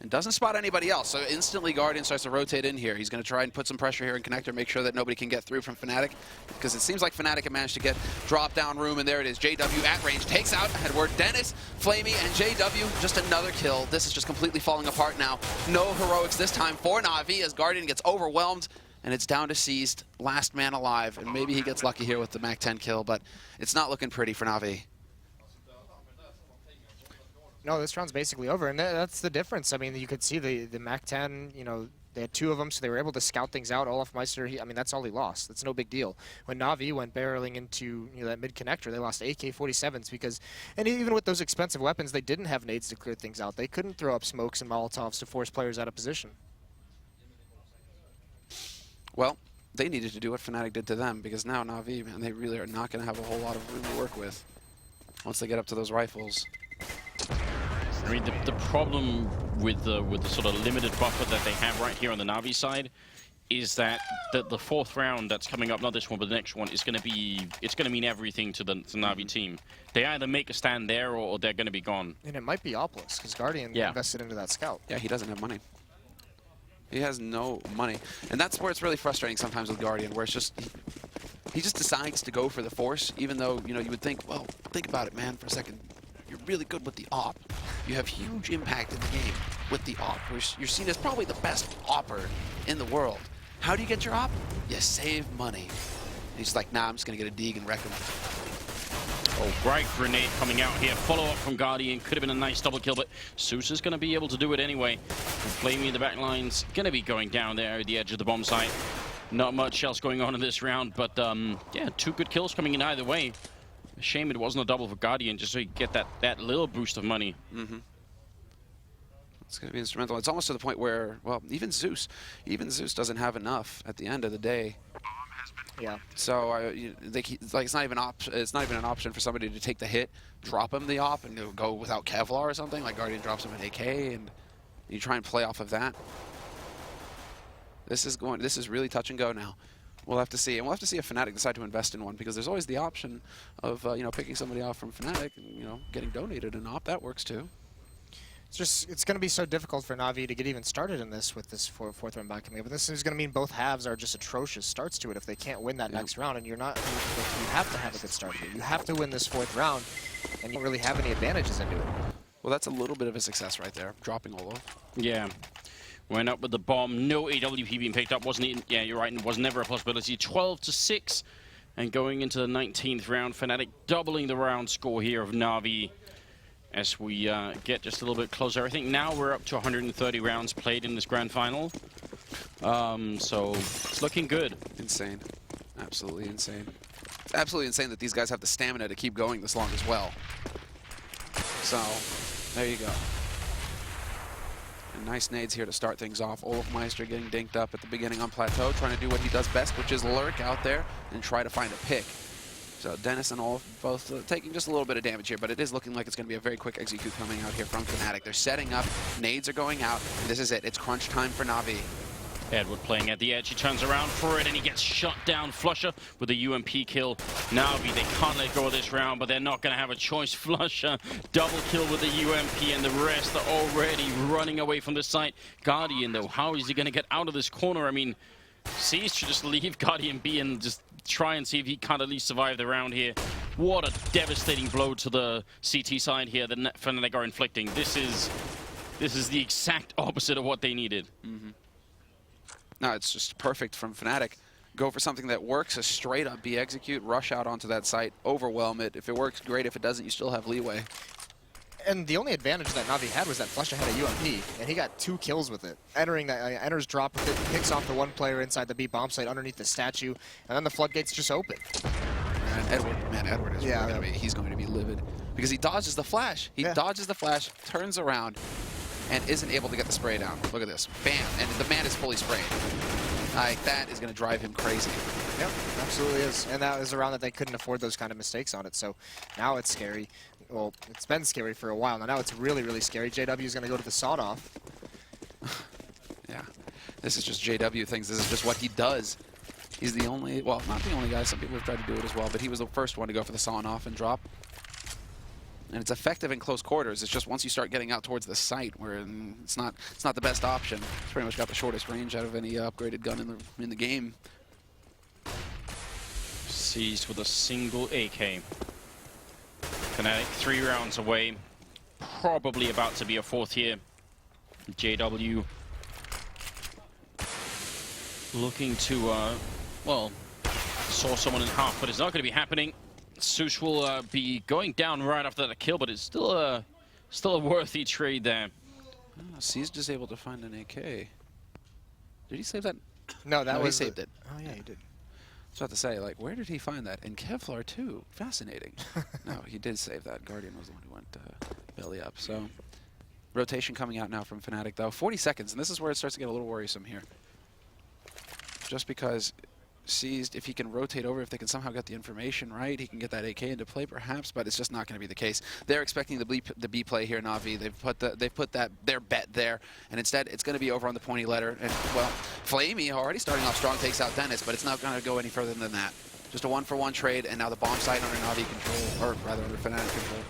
and doesn't spot anybody else. So instantly Guardian starts to rotate in here. He's going to try and put some pressure here in connector, make sure that nobody can get through from Fnatic, because it seems like Fnatic have managed to get drop-down room, and there it is. JW at range takes out Edward. Dennis, Flamey, and JW, just another kill. This is just completely falling apart now. No heroics this time for Navi as Guardian gets overwhelmed, and it's down to seized, last man alive, and maybe he gets lucky here with the MAC-10 kill, but it's not looking pretty for Navi. No, this round's basically over, and that's the difference. I mean, you could see the MAC-10, you know, they had 2 of them, so they were able to scout things out. Olafmeister, I mean, that's all he lost. That's no big deal. When Navi went barreling into that mid-connector, they lost AK-47s because, and even with those expensive weapons, they didn't have nades to clear things out. They couldn't throw up smokes and Molotovs to force players out of position. Well, they needed to do what Fnatic did to them, because now Navi, man, they really are not going to have a whole lot of room to work with once they get up to those rifles. I mean, the problem with the sort of limited buffer that they have right here on the Navi side is that the 4th round that's coming up, not this one, but the next one, is going to be, it's going to mean everything to the Navi team. They either make a stand there or they're going to be gone. And it might be Oplis, because Guardian invested into that scout. Yeah, he doesn't have money. He has no money. And that's where it's really frustrating sometimes with Guardian, where it's just, he just decides to go for the force, even though, you know, you would think, well, think about it, man, for a second. You're really good with the op. You have huge impact in the game with the op. You're seen as probably the best opper in the world. How do you get your op? You save money. And he's like, nah, I'm just going to get a Deeg and wreck him. Oh, great grenade coming out here. Follow-up from Guardian. Could have been a nice double kill, but Zeus is going to be able to do it anyway. And Flamey in the back line's going to be going down there at the edge of the bomb site. Not much else going on in this round, but yeah, 2 good kills coming in either way. Shame it wasn't a double for Guardian, just so you get that little boost of money. It's going to be instrumental. It's almost to the point where, well, even Zeus doesn't have enough at the end of the day. Yeah. So like it's not even an option for somebody to take the hit, drop him the op, and go without Kevlar or something. Like Guardian drops him an AK, and you try and play off of that. This is really touch and go now. We'll have to see, and we'll have to see if Fnatic decide to invest in one, because there's always the option of you know, picking somebody off from Fnatic and, you know, getting donated an op. That works too. It's going to be so difficult for Na'Vi to get even started in this with this fourth round back coming up. But this is going to mean both halves are just atrocious starts to it if they can't win that next round. And you're not, you have to have a good start here. You have to win this fourth round, and you don't really have any advantages into it. Well, that's a little bit of a success right there, dropping Olo. Yeah. Went up with the bomb. No AWP being picked up. Wasn't it? Yeah, you're right. It was never a possibility. 12-6. And going into the 19th round, Fnatic doubling the round score here of Na'Vi. As we get just a little bit closer. I think now we're up to 130 rounds played in this grand final. So it's looking good. Insane. Absolutely insane. It's absolutely insane that these guys have the stamina to keep going this long as well. So, there you go. And nice nades here to start things off. Olofmeister getting dinked up at the beginning on plateau, trying to do what he does best, which is lurk out there and try to find a pick. So Dennis and Olof both taking just a little bit of damage here, but it is looking like it's going to be a very quick execute coming out here from Fnatic. They're setting up, nades are going out, and this is it. It's crunch time for Na'Vi. Edward playing at the edge. He turns around for it, and he gets shut down. Flusher with a UMP kill. Na'Vi, they can't let go of this round, but they're not going to have a choice. Flusher, double kill with the UMP, and the rest are already running away from the site. Guardian, though, how is he going to get out of this corner? I mean, Seas should just leave Guardian B and just try and see if he can't at least survive the round here. What a devastating blow to the CT side here that Fnatic are inflicting. This is the exact opposite of what they needed. No, it's just perfect from Fnatic. Go for something that works, a straight up B execute, rush out onto that site, overwhelm it. If it works, great. If it doesn't, you still have leeway. And the only advantage that Na'Vi had was that Flusha had a UMP, and he got 2 kills with it. Entering that, enters drop with it, picks off the one player inside the B bomb site underneath the statue, and then the floodgates just open. And Edward is really gonna be, he's going to be livid because he dodges the flash. He dodges the flash, turns around, and isn't able to get the spray down. Look at this, bam, and the man is fully sprayed. Like, that is going to drive him crazy. Yep, absolutely is. And that was a round that they couldn't afford those kind of mistakes on it. So now it's scary. Well, it's been scary for a while. Now it's really, really scary. JW is going to go to the sawed-off. Yeah, this is just JW things. This is just what he does. He's the only, well, not the only guy. Some people have tried to do it as well, but he was the first one to go for the sawn-off and drop. And it's effective in close quarters. It's just once you start getting out towards the site, where it's not the best option. It's pretty much got the shortest range out of any upgraded gun in the game. Seized with a single AK. Fnatic 3 rounds away. Probably about to be a 4th here. JW looking to, well, saw someone in half, but it's not going to be happening. Zeus will be going down right after that kill, but it's still a worthy trade there. Oh, C's just able to find an AK. Did he save that? No, that was he saved it. Oh yeah, he did. I was about to say, like, where did he find that? In Kevlar too. Fascinating. No, he did save that. Guardian was the one who went belly up. So rotation coming out now from Fnatic though. 40 seconds, and this is where it starts to get a little worrisome here. Just because Seized, if he can rotate over, if they can somehow get the information right, he can get that AK into play perhaps, but it's just not going to be the case. They're expecting the B play here, Na'Vi. They've put their bet there, and instead it's going to be over on the pointy letter. And well, Flamey already starting off strong, takes out Dennis, but it's not going to go any further than that. Just a 1-for-1 trade, and now the bomb site under Na'Vi control, or rather under Fnatic control.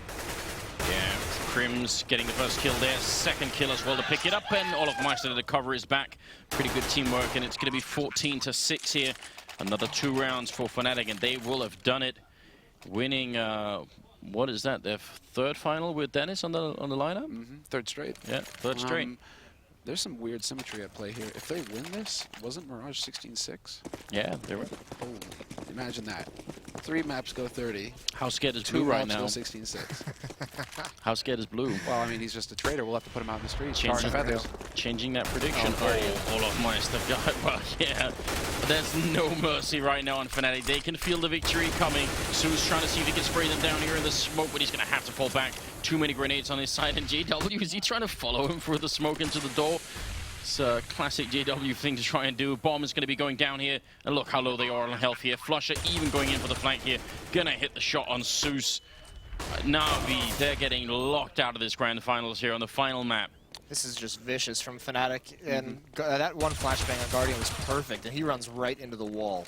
Yeah, Crims getting the first kill there, second kill as well to pick it up, and Olofmeister to cover his back. Pretty good teamwork, and it's going to be 14-6 here. Another 2 rounds for Fnatic, and they will have done it, winning. What is that? Their 3rd final with Dennis on the lineup. 3rd straight. Yeah, 3rd straight. There's some weird symmetry at play here. If they win this, wasn't Mirage 16-6? Yeah, they were. Oh, imagine that. 3 maps go 30. How scared is Blue right now? 16-6. How scared is Blue? Well, I mean, he's just a traitor. We'll have to put him out in the streets. Changing that prediction. Oh, Olofmeister got, well, yeah. There's no mercy right now on Fnatic. They can feel the victory coming. Sue's trying to see if he can spray them down here in the smoke, but he's going to have to fall back. Too many grenades on his side, and JW, is he trying to follow him through the smoke into the door? It's a classic JW thing to try and do. Bomb is going to be going down here, and look how low they are on health here. Flusher even going in for the flank here. Gonna hit the shot on Zeus. Na'Vi, they're getting locked out of this grand finals here on the final map. This is just vicious from Fnatic, and that one flashbang on Guardian was perfect, and he runs right into the wall.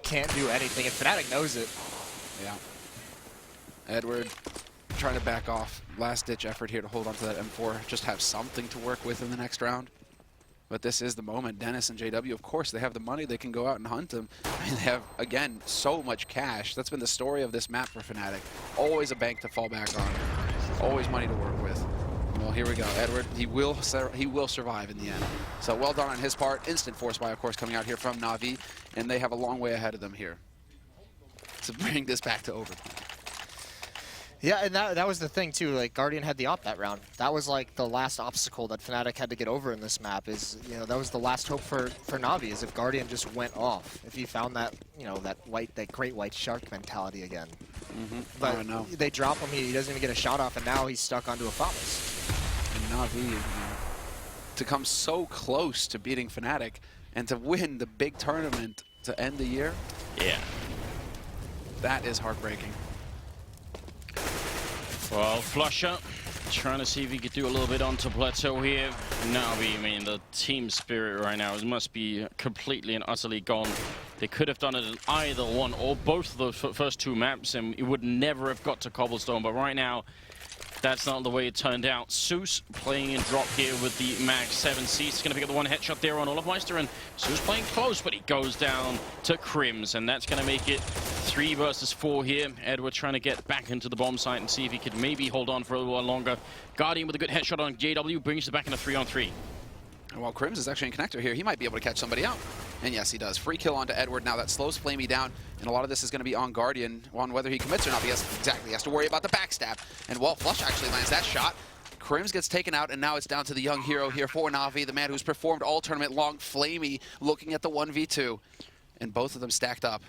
Can't do anything, and Fnatic knows it. Yeah. Edward trying to back off. Last-ditch effort here to hold on to that M4, just have something to work with in the next round. But this is the moment. Dennis and JW, of course, they have the money. They can go out and hunt them. I mean, they have, again, so much cash. That's been the story of this map for Fnatic. Always a bank to fall back on. Always money to work with. Well, here we go. Edward, he will survive in the end. So well done on his part. Instant force buy, of course, coming out here from Na'Vi. And they have a long way ahead of them here to bring this back to overtime. Yeah, and that was the thing too. Like Guardian had the op that round. That was like the last obstacle that Fnatic had to get over in this map. Is that was the last hope for Na'Vi, is if Guardian just went off. If he found that that great white shark mentality again. But they drop him. He doesn't even get a shot off, and now he's stuck onto a Famas. And Na'Vi, to come so close to beating Fnatic and to win the big tournament to end the year. Yeah. That is heartbreaking. Well, Flusher trying to see if he could do a little bit onto Plateau here. Na'Vi, I mean, the team spirit right now must be completely and utterly gone. They could have done it in either one or both of those first two maps, and it would never have got to Cobblestone. But right now, that's not the way it turned out. Zeus playing in drop here with the Mag 7C. He's going to pick up the one headshot there on Olofmeister, and Zeus playing close, but he goes down to Crims, and that's going to make it 3 versus 4 here. Edward trying to get back into the bomb site and see if he could maybe hold on for a little while longer. Guardian with a good headshot on JW brings it back in a 3-on-3. And while Crims is actually in connector here, he might be able to catch somebody out. And yes, he does. Free kill onto Edward. Now that slows Flamey down, and a lot of this is going to be on Guardian, on whether he commits or not. He has to worry about the backstab. And while Flush actually lands that shot, Crims gets taken out, and now it's down to the young hero here for Na'Vi, the man who's performed all tournament long, Flamey, looking at the 1v2. And both of them stacked up.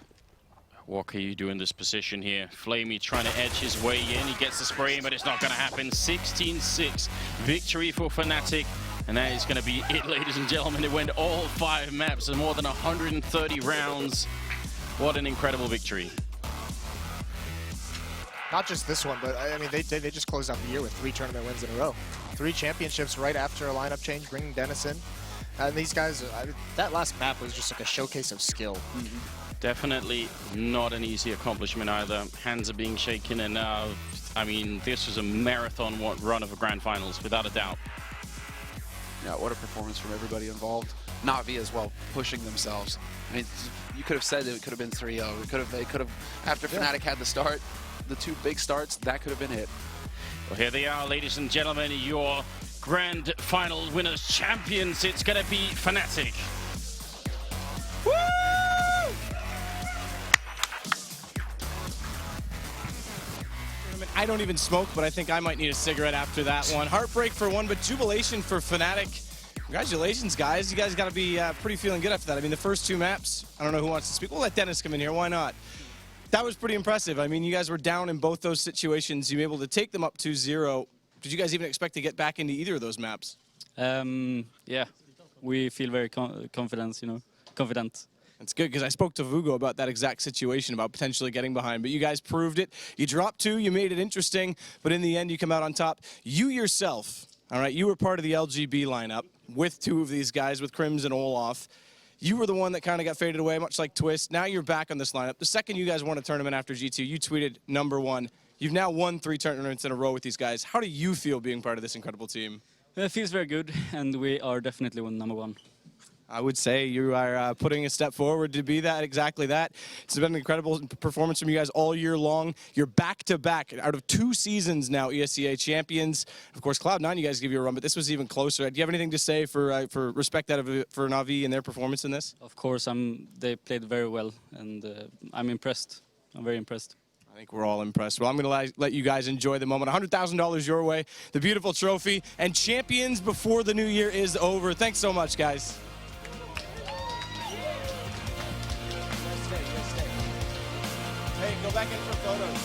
What can you do in this position here? Flamey trying to edge his way in. He gets the spray, but it's not going to happen. 16-6 victory for Fnatic. And that is going to be it, ladies and gentlemen. It went all 5 maps and more than 130 rounds. What an incredible victory. Not just this one, but I mean, they just closed out the year with 3 tournament wins in a row. 3 championships right after a lineup change, bringing Dennis in. And these guys, that last map was just like a showcase of skill. Definitely not an easy accomplishment either. Hands are being shaken, and I mean, this was a marathon run of a grand finals, without a doubt. Yeah, what a performance from everybody involved. Na'Vi as well, pushing themselves. I mean, you could have said it could have been 3-0. They could have, after Fnatic had the start, the 2 big starts, that could have been it. Well, here they are, ladies and gentlemen, your grand final winners champions. It's going to be Fnatic. Woo! I don't even smoke, but I think I might need a cigarette after that one. Heartbreak for one, but jubilation for Fnatic. Congratulations, guys. You guys got to be pretty feeling good after that. I mean, the first 2 maps, I don't know who wants to speak. We'll let Dennis come in here. Why not? That was pretty impressive. I mean, you guys were down in both those situations. You were able to take them up 2-0. Did you guys even expect to get back into either of those maps? Yeah, we feel very confident. That's good, because I spoke to Vugo about that exact situation, about potentially getting behind. But you guys proved it. You dropped 2, you made it interesting, but in the end, you come out on top. You yourself, all right, you were part of the LGB lineup with 2 of these guys, with Crims and Olaf. You were the one that kind of got faded away, much like Twist. Now you're back on this lineup. The second you guys won a tournament after G2, you tweeted #1. You've now won 3 tournaments in a row with these guys. How do you feel being part of this incredible team? It feels very good, and we are definitely #1. I would say you are putting a step forward to be that, exactly that. It's been an incredible performance from you guys all year long. You're back-to-back out of 2 seasons now, ESEA champions. Of course, Cloud9, you guys give you a run, but this was even closer. Do you have anything to say for respect for Na'Vi and their performance in this? Of course, they played very well, and I'm impressed. I'm very impressed. I think we're all impressed. Well, I'm going to let you guys enjoy the moment. $100,000 your way, the beautiful trophy, and champions before the new year is over. Thanks so much, guys. Hey, go back in for photos.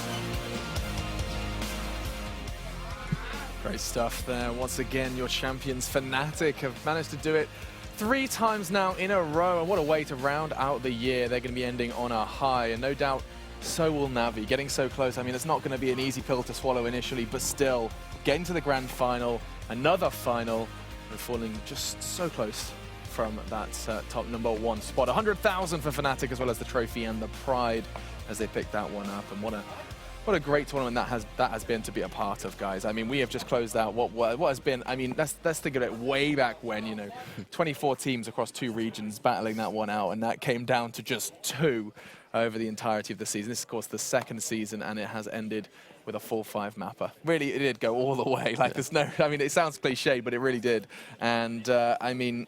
Great stuff there. Once again, your champions, Fnatic, have managed to do it 3 times now in a row. And what a way to round out the year. They're going to be ending on a high. And no doubt, so will Na'Vi. Getting so close, I mean, it's not going to be an easy pill to swallow initially, but still, getting to the grand final, another final, and falling just so close from that top #1 spot. 100,000 for Fnatic, as well as the trophy and the pride as they pick that one up. And what what a great tournament that has been to be a part of, guys. I mean, we have just closed out what has been. I mean, let's think of it way back when, you know, 24 teams across 2 regions battling that one out, and that came down to just 2 over the entirety of the season. This is, of course, the 2nd season, and it has ended with a full 5 mapper. Really, it did go all the way. Like, there's no, I mean, it sounds cliche, but it really did. And I mean,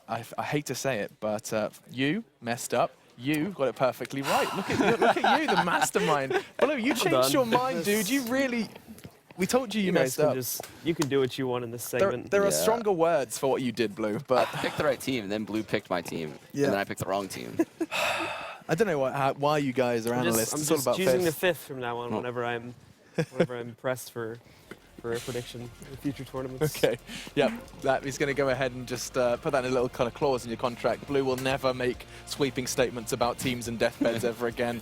I hate to say it, but you messed up. You got it perfectly right. Look at you, the mastermind. Blue, you changed your mind, dude. You really. We told you messed up. You can do what you want in this segment. There are stronger words for what you did, Blue. But I picked the right team, and then Blue picked my team, and then I picked the wrong team. I don't know why you guys are analysts. I'm it's all just about choosing fifth. the 5th from now on whenever I'm pressed for a prediction in future tournaments. Okay, yep, that is going to go ahead and just put that in a little kind of clause in your contract. Blue will never make sweeping statements about teams and deathbeds ever again.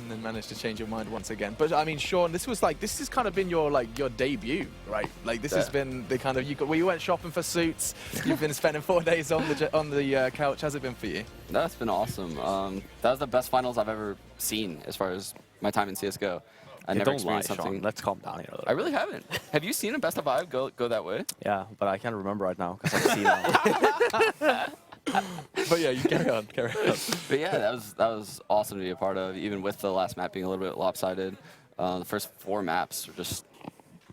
And then managed to change your mind once again. But I mean, Sean, this has kind of been your debut, right? Like this has been the kind of you went shopping for suits. You've been spending 4 days on the couch. How's it been for you? That's been awesome. That was the best finals I've ever seen as far as my time in CS:GO. I never experienced something. Sean. Let's calm down here. I really haven't. Have you seen a best of 5 go that way? Yeah, but I can't remember right now because I've seen it. But yeah, you carry on. But yeah, that was awesome to be a part of, even with the last map being a little bit lopsided. The first 4 maps were just,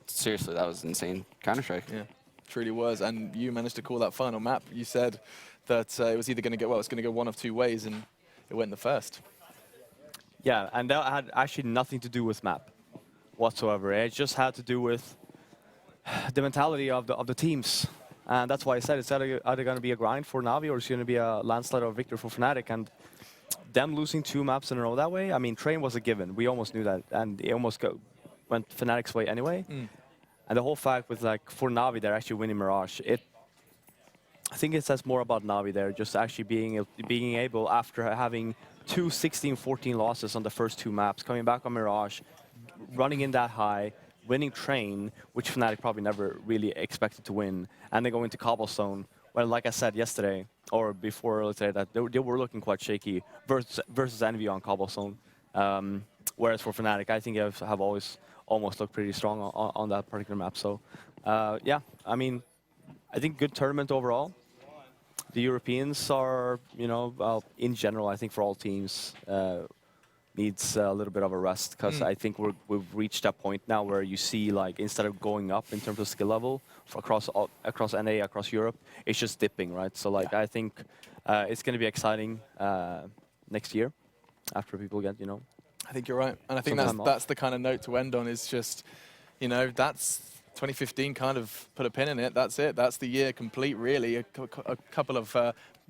seriously, that was insane. Counter-Strike. Yeah, truly was. And you managed to call that final map. You said that it was either going to go, it's going to go one of 2 ways, and it went the first. Yeah, and that had actually nothing to do with map whatsoever. It just had to do with the mentality of the teams. And that's why I said it's either going to be a grind for Na'Vi or it's going to be a landslide or victory for Fnatic. And them losing 2 maps in a row that way, I mean, Train was a given. We almost knew that. And it almost went Fnatic's way anyway. And the whole fact with, like, for Na'Vi, they're actually winning Mirage. I think it says more about Na'Vi there, just actually being able, after having 2 16-14 losses on the first 2 maps, coming back on Mirage, running in that high, winning Train, which Fnatic probably never really expected to win, and then going to Cobblestone, well, like I said yesterday, or before, let's say that they were looking quite shaky versus Envy on Cobblestone. Whereas for Fnatic, I think have always almost looked pretty strong on that particular map. So, yeah, I mean, I think good tournament overall. The Europeans are, you know, well, in general, I think for all teams, needs a little bit of a rest, because I think we've reached that point now where you see, like, instead of going up in terms of skill level across NA, across Europe, it's just dipping, right? So, like, I think it's going to be exciting next year after people get, you know. I think you're right, and I think that's the kind of note to end on. Is just, you know, that's 2015 kind of put a pin in it. That's it. That's the year complete, really. A couple of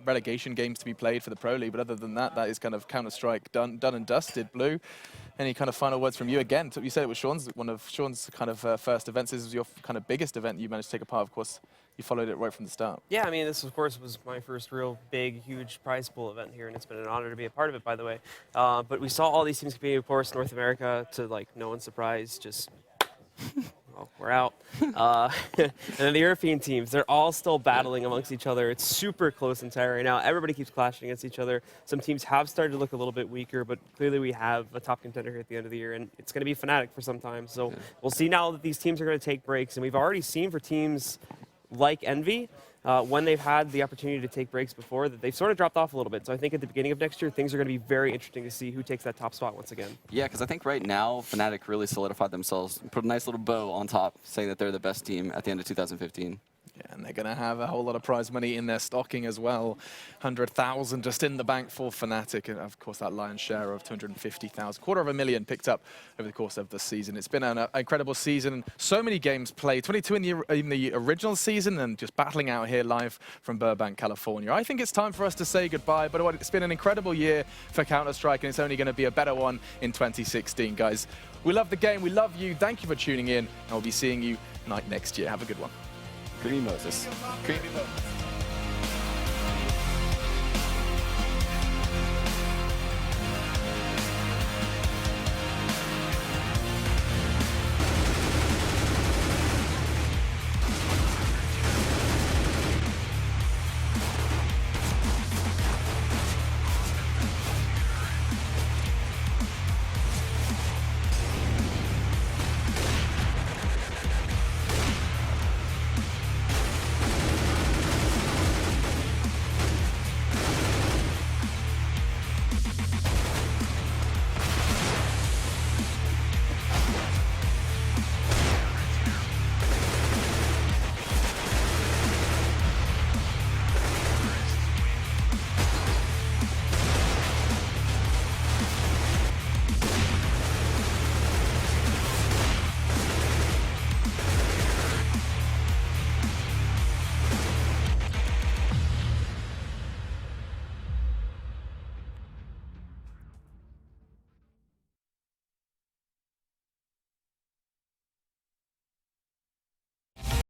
relegation games to be played for the Pro League, but other than that, that is kind of Counter-Strike done and dusted. Blue, any kind of final words from you? Again, you said it was one of Sean's kind of first events. This was your kind of biggest event you managed to take a part of. Of course, you followed it right from the start. Yeah, I mean, this, of course, was my first real big, huge prize pool event here, and it's been an honor to be a part of it, by the way. But we saw all these teams competing, of course, North America, to, like, no one's surprise, just... well, we're out. And then the European teams, they're all still battling amongst each other. It's super close and tight right now. Everybody keeps clashing against each other. Some teams have started to look a little bit weaker, but clearly we have a top contender here at the end of the year, and it's going to be Fnatic for some time. So we'll see now that these teams are going to take breaks, and we've already seen for teams like Envy, when they've had the opportunity to take breaks before, that they've sort of dropped off a little bit. So I think at the beginning of next year, things are going to be very interesting to see who takes that top spot once again. Yeah, because I think right now, Fnatic really solidified themselves, put a nice little bow on top, saying that they're the best team at the end of 2015. Yeah, and they're going to have a whole lot of prize money in their stocking as well. 100,000 just in the bank for Fnatic, and of course that lion's share of 250,000, $250,000 picked up over the course of the season. It's been an incredible season. So many games played, 22 in the original season, and just battling out here live from Burbank, California. I think it's time for us to say goodbye, but it's been an incredible year for Counter-Strike, and it's only going to be a better one in 2016, guys. We love the game, we love you, thank you for tuning in, and we'll be seeing you next year. Have a good one. Creamy Moses. Creamy Moses.